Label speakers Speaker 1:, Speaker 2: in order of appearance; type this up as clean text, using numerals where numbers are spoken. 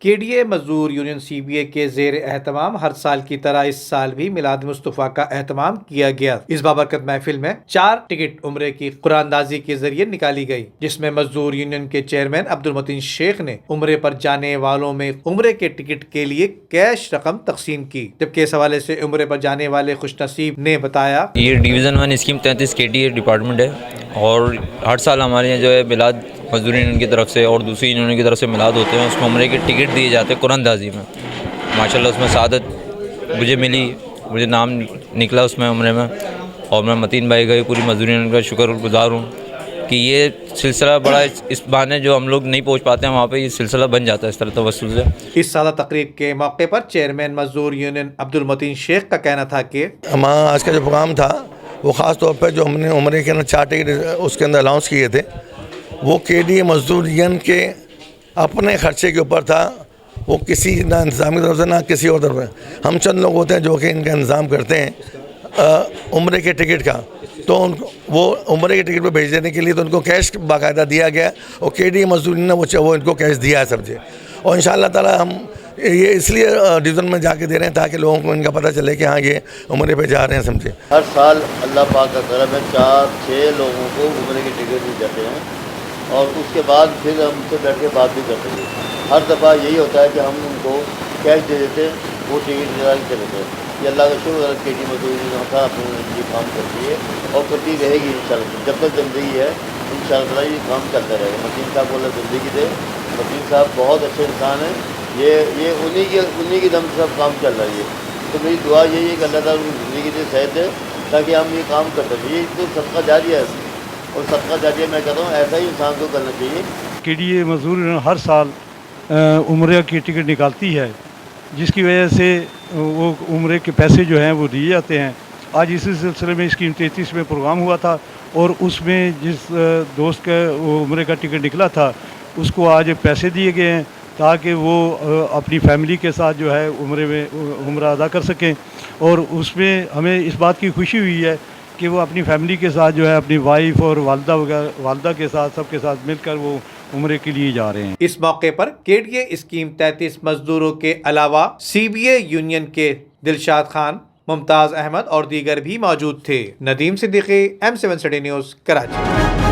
Speaker 1: KDA مزدور union CBA کے زیر اہتمام ہر سال کی طرح اس سال بھی میلاد مصطفیٰ کا اہتمام کیا گیا۔ اس بابرکت محفل میں 4 ٹکٹ عمرے کی قرآن اندازی کے ذریعے نکالی گئی، جس میں مزدور یونین کے چیئرمین عبدالمتین شیخ نے عمرے پر جانے والوں میں عمرے کے ٹکٹ کے لیے کیش رقم تقسیم کی، جبکہ اس حوالے سے عمرے پر جانے والے خوش نصیب نے بتایا،
Speaker 2: یہ ڈویژن 1 اسکیم 33 KDA ڈپارٹمنٹ ہے اور ہر سال ہمارے یہاں جو ہے میلاد مزدور یونین کی طرف سے اور دوسری یونین کی طرف سے میلاد ہوتے ہیں، اس میں عمرے کے ٹکٹ دیے جاتے ہیں قرآن اندازی میں۔ ماشاءاللہ اس میں سعادت مجھے ملی، مجھے نام نکلا اس میں عمرے میں، اور میں متین بھائی کا پوری مزدور یونین کا شکر گزار ہوں کہ یہ سلسلہ بڑا اس بہانے جو ہم لوگ نہیں پہنچ پاتے ہیں وہاں پہ یہ سلسلہ بن جاتا ہے اس طرح توسل سے۔
Speaker 1: اس سالہ تقریب کے موقع پر چیئرمین مزدور یونین عبدالمتین شیخ کا کہنا تھا کہ
Speaker 3: ہمارا آج کا جو پروگرام تھا وہ خاص طور پر جو ہم نے عمرے کے اندر 4 ٹکٹ اس کے اندر الاؤنس کیے تھے، وہ KDA مزدور یونین کے اپنے خرچے کے اوپر تھا، وہ کسی نہ انتظام کی طرف سے نہ کسی اور طرف سے۔ ہم چند لوگ ہوتے ہیں جو کہ ان کا انتظام کرتے ہیں عمرے کے ٹکٹ کا، تو وہ عمرے کے ٹکٹ پہ بھیج دینے کے لیے تو ان کو کیش باقاعدہ دیا گیا، اور KDA مزدور یونین نے وہ ان کو کیش دیا ہے سمجھے، اور انشاءاللہ تعالی ہم یہ اس لیے ڈویژن میں جا کے دے رہے ہیں تاکہ لوگوں کو ان کا پتہ چلے کہ ہاں یہ عمرے پہ جا رہے ہیں سمجھے۔
Speaker 4: ہر سال اللہ پاک کا کرم ہے 4-6 لوگوں کو عمرے کے ٹکٹ دی جاتے ہیں، اور اس کے بعد پھر ہم سے بیٹھ کے بات بھی کرتے ہیں۔ ہر دفعہ یہی ہوتا ہے کہ ہم ان کو کیش دے دیتے ہیں، وہ ٹکٹ جاری کر دیتے ہیں۔ یہ اللہ کا شکر ہے KDA مزدور یونین کا اپنے یہ کام کرتی ہے اور کرتی رہے گی انشاءاللہ، جب تک زندگی ہے انشاءاللہ یہ کام چلتا رہے گا۔ متین صاحب کو اللہ زندگی دے، متین صاحب بہت اچھے انسان ہیں، یہ انہی کی دم سے سب کام چل رہا ہے۔ تو میری دعا یہی ہے کہ اللہ تعالیٰ ان کی زندگی دے، صحت دے، تاکہ ہم یہ کام کر سکیں۔ یہ تو صدقہ جاریہ ہے، اور صدقہ جاریہ میں کہتا ہوں ایسا ہی انسان کو کرنا چاہیے۔
Speaker 5: KDA مزدور ہر سال عمرے کی ٹکٹ نکالتی ہے، جس کی وجہ سے وہ عمرے کے پیسے جو ہیں وہ دیے جاتے ہیں۔ آج اسی سلسلے میں اسکیم 33 میں پروگرام ہوا تھا، اور اس میں جس دوست کا وہ عمرے کا ٹکٹ نکلا تھا اس کو آج پیسے دیے گئے ہیں تاکہ وہ اپنی فیملی کے ساتھ جو ہے عمرہ ادا کر سکیں، اور اس میں ہمیں اس بات کی خوشی ہوئی ہے کہ وہ اپنی فیملی کے ساتھ جو ہے اپنی وائف اور والدہ کے ساتھ سب کے ساتھ مل کر وہ عمرے کے لیے جا رہے ہیں۔
Speaker 1: اس موقع پر KDA اسکیم 33 مزدوروں کے علاوہ CBA یونین کے دلشاد خان، ممتاز احمد اور دیگر بھی موجود تھے۔ Nadeem Siddiqui, M7 city news, Karachi.